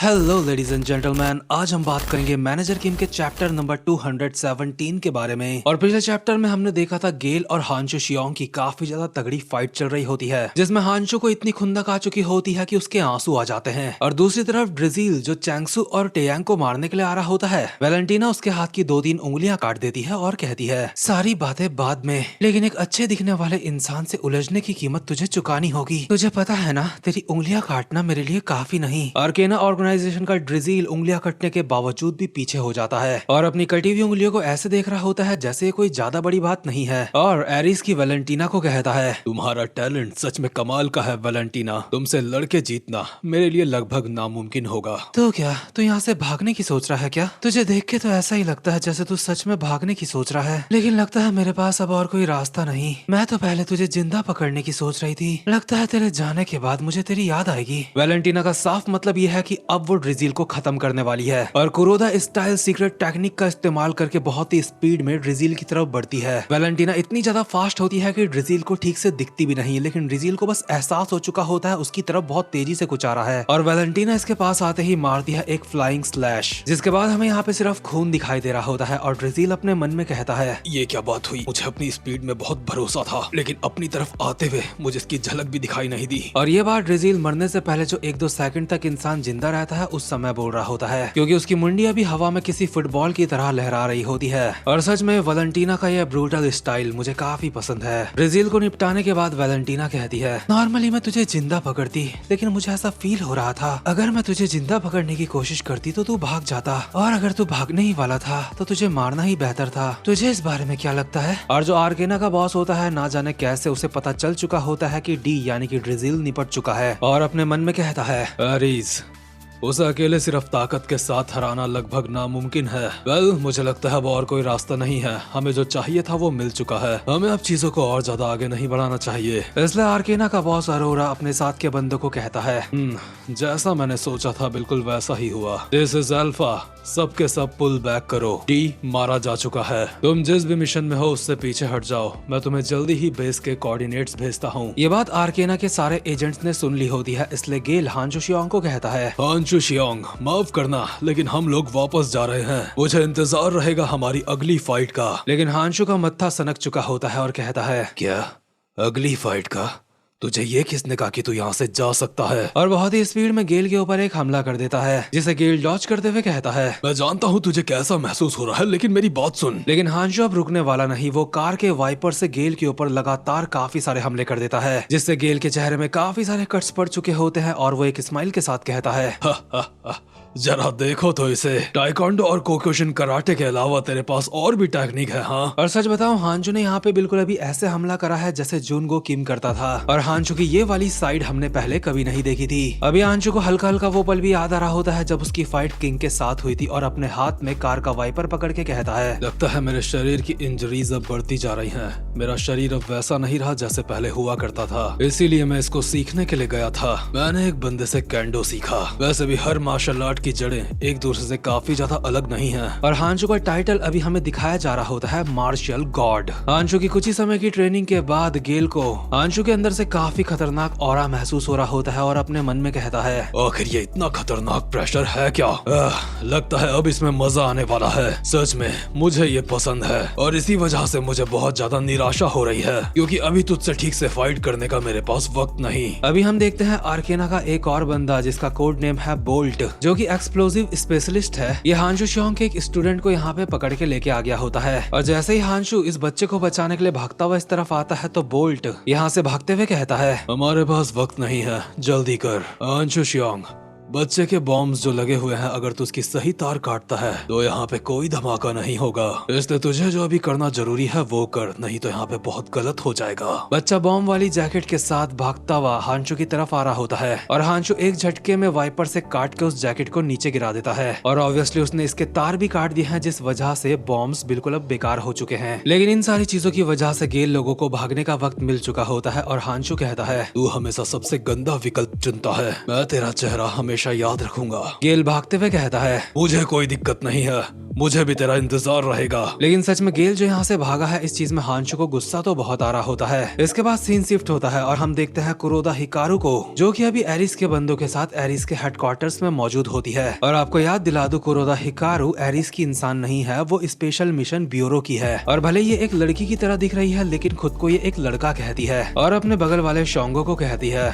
Hello ladies and gentleman, आज हम बात करेंगे मैनेजर किम के चैप्टर नंबर 217 के बारे में। और पिछले चैप्टर में हमने देखा था गेल और हांशो शियोंग की काफी ज्यादा तगड़ी फाइट चल रही होती है, जिसमें हांशो को इतनी खुंदक आ चुकी होती है कि उसके आंसू आ जाते हैं। और दूसरी तरफ ड्रिजील जो चैंगसू और टेयांग को मारने के लिए आ रहा होता है, वैलेंटीना उसके हाथ की 2-3 उंगलियां काट देती है और कहती है सारी बातें बाद में, लेकिन एक अच्छे दिखने वाले इंसान से उलझने की कीमत तुझे चुकानी होगी। तुझे पता है ना, तेरी उंगलियां काटना मेरे लिए काफी नहीं। और केना ऑर्गेनाइजेशन का ड्रिजील उंगलियां कटने के बावजूद भी पीछे हो जाता है और अपनी कटी हुई उंगलियों को ऐसे देख रहा होता है जैसे ये कोई ज्यादा बड़ी बात नहीं है। और एरिस की वैलेंटीना को कहता है, तुम्हारा टैलेंट सच में कमाल का है वैलेंटीना, तुमसे लड़के जीतना मेरे लिए लगभग नामुमकिन होगा। तो क्या तू यहाँ से भागने की सोच रहा है क्या? तुझे देख के तो ऐसा ही लगता है जैसे तू सच में भागने की सोच रहा है, लेकिन लगता है मेरे पास अब और कोई रास्ता नहीं। मैं तो पहले तुझे जिंदा पकड़ने की सोच रही थी, लगता है तेरे जाने के बाद मुझे तेरी याद आएगी। वैलेंटीना का साफ मतलब ये है कि अब वो ड्रिजील को खत्म करने वाली है और कुरोदा स्टाइल सीक्रेट टेक्निक का इस्तेमाल करके बहुत ही स्पीड में ड्रिजील की तरफ बढ़ती है। वैलेंटीना इतनी ज्यादा फास्ट होती है कि ड्रिजील को ठीक से दिखती भी नहीं, लेकिन ड्रिजील को बस एहसास हो चुका होता है उसकी तरफ बहुत तेजी से कुछ आ रहा है और वैलेंटीना इसके पास आते ही मारती है एक फ्लाइंग स्लैश, जिसके बाद हमें यहाँ पे सिर्फ खून दिखाई दे रहा होता है और ड्रिजील अपने मन में कहता है, ये क्या बात हुई, मुझे अपनी स्पीड में बहुत भरोसा था, लेकिन अपनी तरफ आते हुए मुझे इसकी झलक भी दिखाई नहीं दी। और ये बात ड्रिजील मरने से पहले जो 1-2 सेकंड तक इंसान जिंदा रहता है उस समय बोल रहा होता है, क्योंकि उसकी मुंडी अभी हवा में किसी फुटबॉल की तरह लहरा रही होती है। और सच में वैलेंटीना का यह ब्रूटल स्टाइल मुझे काफी पसंद है। ड्रिजील को निपटाने के बाद वैलेंटीना कहती है, नॉर्मली मैं तुझे जिंदा पकड़ती, लेकिन मुझे ऐसा फील हो रहा था अगर मैं तुझे जिंदा पकड़ने की कोशिश करती तो तू भाग जाता, और अगर तू भागने ही वाला था तो तुझे मारना ही बेहतर था। तुझे इस बारे में क्या लगता है? और जो आर्केना का बॉस होता है, ना जाने कैसे उसे पता चल चुका होता है कि डी यानी कि ड्रिजील निपट चुका है और अपने मन में कहता है, एरिस उसे अकेले सिर्फ ताकत के साथ हराना लगभग नामुमकिन है। वेल, मुझे लगता है अब और कोई रास्ता नहीं है, हमें जो चाहिए था वो मिल चुका है, हमें अब चीजों को और ज्यादा आगे नहीं बढ़ाना चाहिए। इसलिए आर्केना का बॉस अरोरा अपने साथ के बंदों को कहता है, जैसा मैंने सोचा था बिल्कुल वैसा ही हुआ। दिस इज अल्फा, सबके सब पुल बैक करो, डी मारा जा चुका है, तुम जिस भी मिशन में हो उससे पीछे हट जाओ, मैं तुम्हें जल्दी ही बेस के कोऑर्डिनेट्स भेजता हूँ। ये बात आर्केना के सारे एजेंट्स ने सुन ली होती है, इसलिए गेल हांशो शियोंग को कहता है, हांशो शियोंग माफ करना, लेकिन हम लोग वापस जा रहे हैं, मुझे इंतजार रहेगा हमारी अगली फाइट का। लेकिन हांशो का मत्था सनक चुका होता है और कहता है, क्या अगली फाइट का? तुझे ये किसने कहा कि तू यहाँ से जा सकता है? और बहुत ही स्पीड में गेल के ऊपर एक हमला कर देता है, जिसे गेल डॉज करते हुए कहता है, मैं जानता हूँ तुझे कैसा महसूस हो रहा है, लेकिन मेरी बात सुन। लेकिन हांशो अब रुकने वाला नहीं, वो कार के वाइपर से गेल के ऊपर लगातार काफी सारे हमले कर देता है, जिससे गेल के चेहरे में काफी सारे कट्स पड़ चुके होते हैं और वो एक स्माइल के साथ कहता है, हा, हा, हा, जरा देखो तो इसे, टाइकोंडो और कोक्योशिन कराटे के अलावा तेरे पास और भी टेक्निक है। हाँ, और सच बताऊं, हांशो ने यहाँ पे बिल्कुल अभी ऐसे हमला करा है जैसे जुनगो किम करता था, और हांशो की ये वाली साइड हमने पहले कभी नहीं देखी थी। अभी हांशो को हल्का हल्का वो पल भी याद आ रहा होता है जब उसकी फाइट किंग के साथ हुई थी और अपने हाथ में कार का वाइपर पकड़ के कहता है, लगता है मेरे शरीर की इंजरीज अब बढ़ती जा रही है, मेरा शरीर अब वैसा नहीं रहा जैसे पहले हुआ करता था, इसीलिए मैं इसको सीखने के लिए गया था। मैंने एक बंदे से कैंडो सीखा, वैसे भी हर मार्शल आर्ट की जड़ें एक दूसरे से काफी ज्यादा अलग नहीं है। और हांशो का टाइटल अभी हमें दिखाया जा रहा होता है मार्शल गॉड। हांशो की कुछ ही समय की ट्रेनिंग के बाद गेल को हांशो के अंदर से काफी खतरनाक ऑरा महसूस हो रहा होता है और अपने मन में कहता है, आखिर ये इतना खतरनाक प्रेशर है क्या? लगता है अब इसमें मजा आने वाला है, सच में मुझे ये पसंद है और इसी वजह से मुझे बहुत ज्यादा निराशा हो रही है, क्योंकि अभी तुझसे ठीक से फाइट करने का मेरे पास वक्त नहीं। अभी हम देखते हैं आर्केना का एक और बंदा जिसका कोड नेम है बोल्ट, जो कि एक्सप्लोजिव स्पेशलिस्ट है। ये हांशो शियोंग के एक स्टूडेंट को यहाँ पे पकड़ के लेके आ गया होता है, और जैसे ही हांशो इस बच्चे को बचाने के लिए भागता हुआ इस तरफ आता है तो बोल्ट यहाँ से भागते हुए कहता है, हमारे पास वक्त नहीं है, जल्दी कर। हांशो शियोंग, बच्चे के बॉम्ब्स जो लगे हुए हैं, अगर तू उसकी सही तार काटता है तो यहाँ पे कोई धमाका नहीं होगा, इसलिए तुझे जो अभी करना जरूरी है वो कर, नहीं तो यहाँ पे बहुत गलत हो जाएगा। बच्चा बॉम्ब वाली जैकेट के साथ भागता हुआ हांशो की तरफ आ रहा होता है और हांशो एक झटके में वाइपर से काट के उस जैकेट को नीचे गिरा देता है, और ऑब्वियसली उसने इसके तार भी काट दिए हैं, जिस वजह से बॉम्ब्स बिल्कुल अब बेकार हो चुके हैं। लेकिन इन सारी चीजों की वजह से गेल लोगों को भागने का वक्त मिल चुका होता है और हांशो कहता है, तू हमेशा सबसे गंदा विकल्प चुनता है, मैं तेरा चेहरा हमेशा हमेशा याद रखूंगा। गेल भागते हुए कहता है, मुझे कोई दिक्कत नहीं है, मुझे भी तेरा इंतजार रहेगा। लेकिन सच में गेल जो यहाँ से भागा है, इस चीज में हांशु को गुस्सा तो बहुत आ रहा होता है। इसके बाद सीन शिफ्ट होता है और हम देखते हैं कुरोदा हिकारू को, जो कि अभी एरिस के बंदों के साथ एरिस के हेडक्वार्टर्स में मौजूद होती है। और आपको याद दिला दूं, कुरोदा हिकारू एरिस की इंसान नहीं है, वो स्पेशल मिशन ब्यूरो की है। और भले ये एक लड़की की तरह दिख रही है, लेकिन खुद को ये एक लड़का कहती है और अपने बगल वाले शोंगो को कहती है,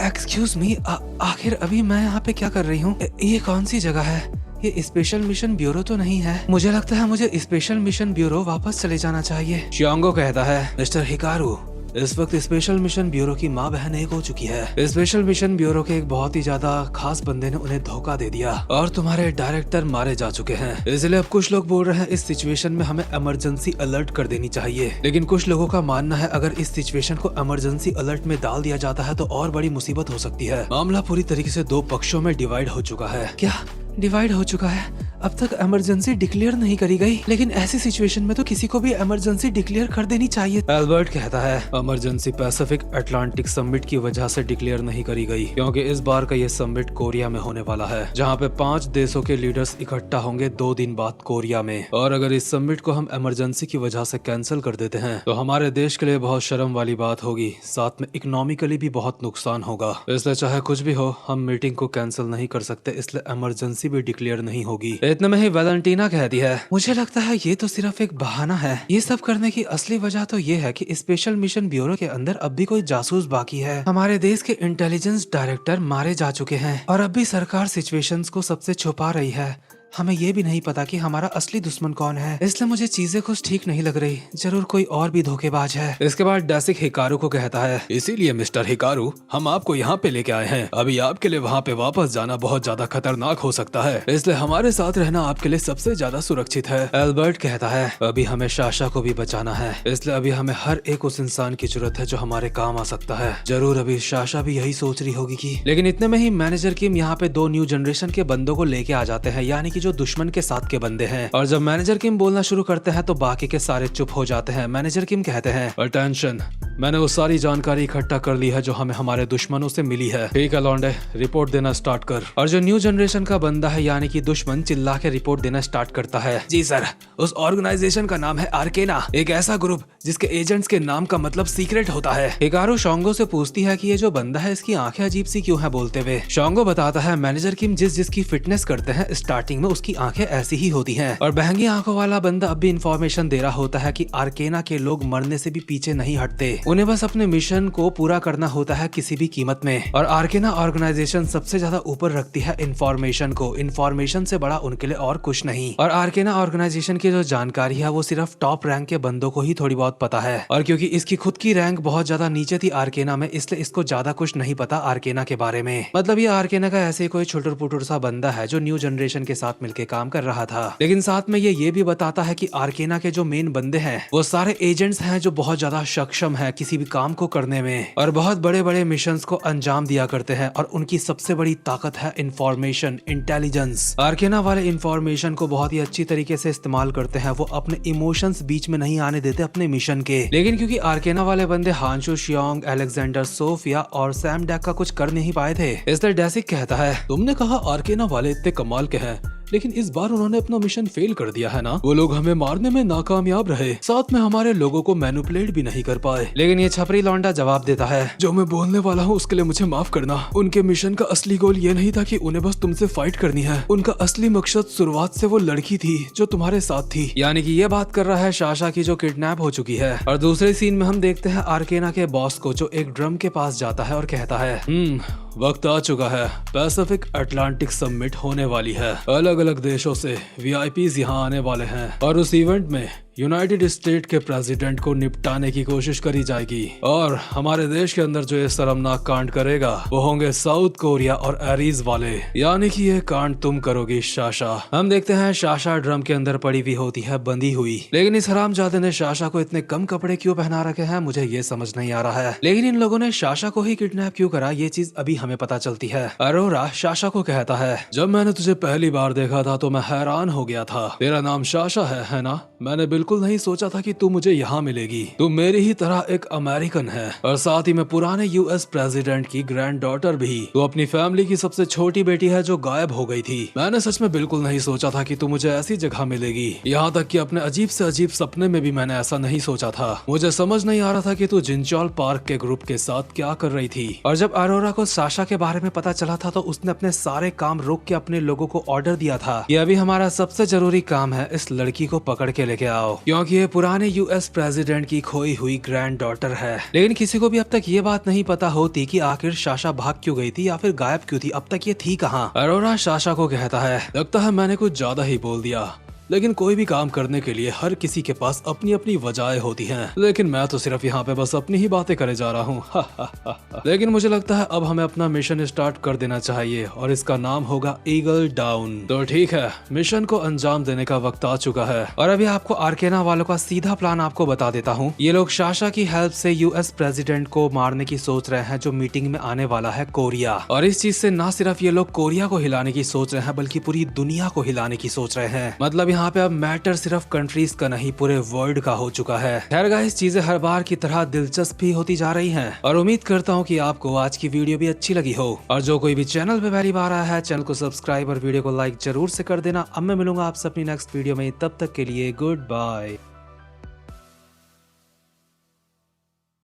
एक्सक्यूज मी, आखिर अभी मैं यहाँ पे क्या कर रही हूँ? ये कौन सी जगह है? ये स्पेशल मिशन ब्यूरो तो नहीं है। मुझे लगता है मुझे स्पेशल मिशन ब्यूरो वापस चले जाना चाहिए। शियांगो कहता है, मिस्टर हिकारू, इस वक्त स्पेशल मिशन ब्यूरो की माँ बहन एक हो चुकी है। स्पेशल मिशन ब्यूरो के एक बहुत ही ज्यादा खास बंदे ने उन्हें धोखा दे दिया और तुम्हारे डायरेक्टर मारे जा चुके हैं। इसलिए अब कुछ लोग बोल रहे हैं इस सिचुएशन में हमें इमरजेंसी अलर्ट कर देनी चाहिए। लेकिन कुछ लोगों का मानना है अगर इस सिचुएशन को इमरजेंसी अलर्ट में डाल दिया जाता है तो और बड़ी मुसीबत हो सकती है। मामला पूरी तरीके से दो पक्षों में डिवाइड हो चुका है। क्या डिवाइड हो चुका है? अब तक इमरजेंसी डिक्लेयर नहीं करी गई, लेकिन ऐसी सिचुएशन में तो किसी को भी इमरजेंसी डिक्लेयर कर देनी चाहिए। एल्बर्ट कहता है, इमरजेंसी पैसिफिक अटलांटिक समिट की वजह से डिक्लेयर नहीं करी गई, क्योंकि इस बार का ये समिट कोरिया में होने वाला है, जहाँ पे 5 देशों के लीडर्स इकट्ठा होंगे 2 दिन बाद कोरिया में। और अगर इस समिट को हम इमरजेंसी की वजह से कैंसिल कर देते हैं तो हमारे देश के लिए बहुत शर्म वाली बात होगी, साथ में इकोनॉमिकली भी बहुत नुकसान होगा। इसलिए चाहे कुछ भी हो, हम मीटिंग को कैंसिल नहीं कर सकते, इसलिए इमरजेंसी भी डिक्लेयर नहीं होगी। इतने में ही वैलेंटीना कहती है, मुझे लगता है ये तो सिर्फ एक बहाना है। ये सब करने की असली वजह तो ये है कि स्पेशल मिशन ब्यूरो के अंदर अब भी कोई जासूस बाकी है। हमारे देश के इंटेलिजेंस डायरेक्टर मारे जा चुके हैं और अब भी सरकार सिचुएशंस को सबसे छुपा रही है। हमें ये भी नहीं पता कि हमारा असली दुश्मन कौन है, इसलिए मुझे चीजें कुछ ठीक नहीं लग रही। जरूर कोई और भी धोखेबाज है। इसके बाद डेसिक हिकारू को कहता है, इसीलिए मिस्टर हिकारू, हम आपको यहाँ पे लेके आए हैं। अभी आपके लिए वहाँ पे वापस जाना बहुत ज्यादा खतरनाक हो सकता है, इसलिए हमारे साथ रहना आपके लिए सबसे ज्यादा सुरक्षित है। एल्बर्ट कहता है, अभी हमें शाशा को भी बचाना है, इसलिए अभी हमें हर एक उस इंसान की जरूरत है जो हमारे काम आ सकता है। जरूर अभी शाशा भी यही सोच रही होगी की। लेकिन इतने में ही मैनेजर किम यहाँ पे 2 न्यू जनरेशन के बंदों को लेके आ जाते हैं, यानी कि जो दुश्मन के साथ के बंदे हैं। और जब मैनेजर किम बोलना शुरू करते हैं तो बाकी के सारे चुप हो जाते हैं। मैनेजर किम कहते हैं, अटेंशन, मैंने वो सारी जानकारी इकट्ठा कर ली है जो हमें हमारे दुश्मनों से मिली है। ठीक है लौंडे, रिपोर्ट देना स्टार्ट कर। और जो न्यू जनरेशन का बंदा है यानी कि दुश्मन चिल्ला के रिपोर्ट देना स्टार्ट करता है। जी सर, उस ऑर्गेनाइजेशन का नाम है आर्केना, एक ऐसा ग्रुप जिसके एजेंट्स के नाम का मतलब सीक्रेट होता है। हिकारू शोंगो से पूछती है कि ये जो बंदा है इसकी आंखें अजीब सी क्यों है बोलते हुए। शोंगो बताता है, मैनेजर किम जिसकी फिटनेस करते हैं स्टार्टिंग में उसकी आंखें ऐसी ही होती हैं। और बहंगी आंखों वाला बंदा अब भी इंफॉर्मेशन दे रहा होता है कि आर्केना के लोग मरने से भी पीछे नहीं हटते, उन्हें बस अपने मिशन को पूरा करना होता है किसी भी कीमत में। और आर्केना ऑर्गेनाइजेशन सबसे ज्यादा ऊपर रखती है इंफॉर्मेशन को, इंफॉर्मेशन से बड़ा उनके लिए और कुछ नहीं। और आर्केना ऑर्गेनाइजेशन की जो जानकारी है वो सिर्फ टॉप रैंक के बंदों को ही थोड़ी बहुत पता है। और क्योंकि इसकी खुद की रैंक बहुत ज्यादा नीचे थी आर्केना में, इसलिए इसको ज्यादा कुछ नहीं पता आर्केना के बारे में। मतलब ये आर्केना का ऐसे कोई छुटुर पुटुर सा बंदा है जो न्यू जनरेशन के साथ मिलकर काम कर रहा था। लेकिन साथ में ये भी बताता है कि आर्केना के जो मेन बंदे हैं वो सारे एजेंट्स हैं जो बहुत ज्यादा सक्षम है किसी भी काम को करने में और बहुत बड़े बड़े मिशंस को अंजाम दिया करते हैं। और उनकी सबसे बड़ी ताकत है इंफॉर्मेशन, इंटेलिजेंस। आर्केना वाले इंफॉर्मेशन को बहुत ही अच्छी तरीके से इस्तेमाल करते हैं। वो अपने इमोशंस बीच में नहीं आने देते अपने मिशन के। लेकिन क्योंकि आर्केना वाले बंदे हांशु शियोंग, अलेक्जेंडर, सोफिया और सैम डैक का कुछ कर नहीं पाए थे, इसलिए डेसिक कहता है, तुमने कहा आर्केना वाले इतने कमाल के हैं, लेकिन इस बार उन्होंने अपना मिशन फेल कर दिया है ना। वो लोग हमें मारने में नाकामयाब रहे, साथ में हमारे लोगों को मैनिपुलेट भी नहीं कर पाए। लेकिन ये छपरी लौंडा जवाब देता है, जो मैं बोलने वाला हूँ उसके लिए मुझे माफ करना। उनके मिशन का असली गोल ये नहीं था कि उन्हें बस तुमसे फाइट करनी है। उनका असली मकसद शुरुआत से वो लड़की थी जो तुम्हारे साथ थी। यानी कि ये बात कर रहा है शाशा की जो किडनैप हो चुकी है। और दूसरे सीन में हम देखते हैं आर्केना के बॉस को जो एक ड्रम के पास जाता है और कहता है, वक्त आ चुका है, पैसिफिक अटलांटिक समिट होने वाली है। अलग अलग देशों से वीआईपीज यहाँ आने वाले हैं और उस इवेंट में यूनाइटेड स्टेट के प्रेसिडेंट को निपटाने की कोशिश करी जाएगी। और हमारे देश के अंदर जो ये शर्मनाक कांड करेगा वो होंगे साउथ कोरिया और एरीज वाले, यानी कि ये कांड तुम करोगी शाशा। हम देखते हैं शाशा ड्रम के अंदर पड़ी हुई होती है बंधी हुई। लेकिन इस हरामजादे ने शाशा को इतने कम कपड़े क्यों पहना रखे हैं मुझे ये समझ नहीं आ रहा है। लेकिन इन लोगों ने शाशा को ही किडनैप क्यों करा ये चीज अभी हमें पता चलती है। अरोरा शाशा को कहता है, जब मैंने तुझे पहली बार देखा था तो मैं हैरान हो गया था। तेरा नाम शाशा है ना? मैंने बिल्कुल बिल्कुल नहीं सोचा था कि तू मुझे यहाँ मिलेगी। तू मेरी ही तरह एक अमेरिकन है और साथ ही में पुराने यूएस प्रेसिडेंट की ग्रैंड डॉटर भी। तू अपनी फैमिली की सबसे छोटी बेटी है जो गायब हो गई थी। मैंने सच में बिल्कुल नहीं सोचा था कि तू मुझे ऐसी जगह मिलेगी। यहाँ तक कि अपने अजीब से अजीब सपने में भी मैंने ऐसा नहीं सोचा था। मुझे समझ नहीं आ रहा था कि तू जिंचॉल पार्क के ग्रुप के साथ क्या कर रही थी। और जब अरोरा को साशा के बारे में पता चला था तो उसने अपने सारे काम रोक के अपने लोगों को ऑर्डर दिया था कि अभी हमारा सबसे जरूरी काम है इस लड़की को पकड़ के लेके आओ, क्योंकि ये पुराने यूएस प्रेसिडेंट की खोई हुई ग्रैंड डॉटर है। लेकिन किसी को भी अब तक ये बात नहीं पता होती कि आखिर साशा भाग क्यों गई थी या फिर गायब क्यों थी। अब तक ये थी कहाँ। अरोरा साशा को कहता है, लगता है मैंने कुछ ज्यादा ही बोल दिया, लेकिन कोई भी काम करने के लिए हर किसी के पास अपनी अपनी वजहें होती हैं। लेकिन मैं तो सिर्फ यहाँ पे बस अपनी ही बातें करे जा रहा हूँ। लेकिन मुझे लगता है अब हमें अपना मिशन स्टार्ट कर देना चाहिए और इसका नाम होगा ईगल डाउन। तो ठीक है, मिशन को अंजाम देने का वक्त आ चुका है और अभी आपको आर्केना वालों का सीधा प्लान आपको बता देता हूँ। ये लोग साशा की हेल्प से यूएस प्रेसिडेंट को मारने की सोच रहे हैं जो मीटिंग में आने वाला है कोरिया। और इस चीज से न सिर्फ ये लोग कोरिया को हिलाने की सोच रहे हैं बल्कि पूरी दुनिया को हिलाने की सोच रहे हैं। मतलब यहाँ पे अब मैटर सिर्फ कंट्रीज का नहीं पूरे वर्ल्ड का हो चुका है। खैर गाइस, चीजें हर बार की तरह दिलचस्प भी होती जा रही हैं और उम्मीद करता हूँ कि आपको आज की वीडियो भी अच्छी लगी हो। और जो कोई भी चैनल पे पहली बार आया है चैनल को सब्सक्राइब और वीडियो को लाइक जरूर से कर देना। अब मैं मिलूंगा आपसे अपनी नेक्स्ट वीडियो में, तब तक के लिए गुड बाय।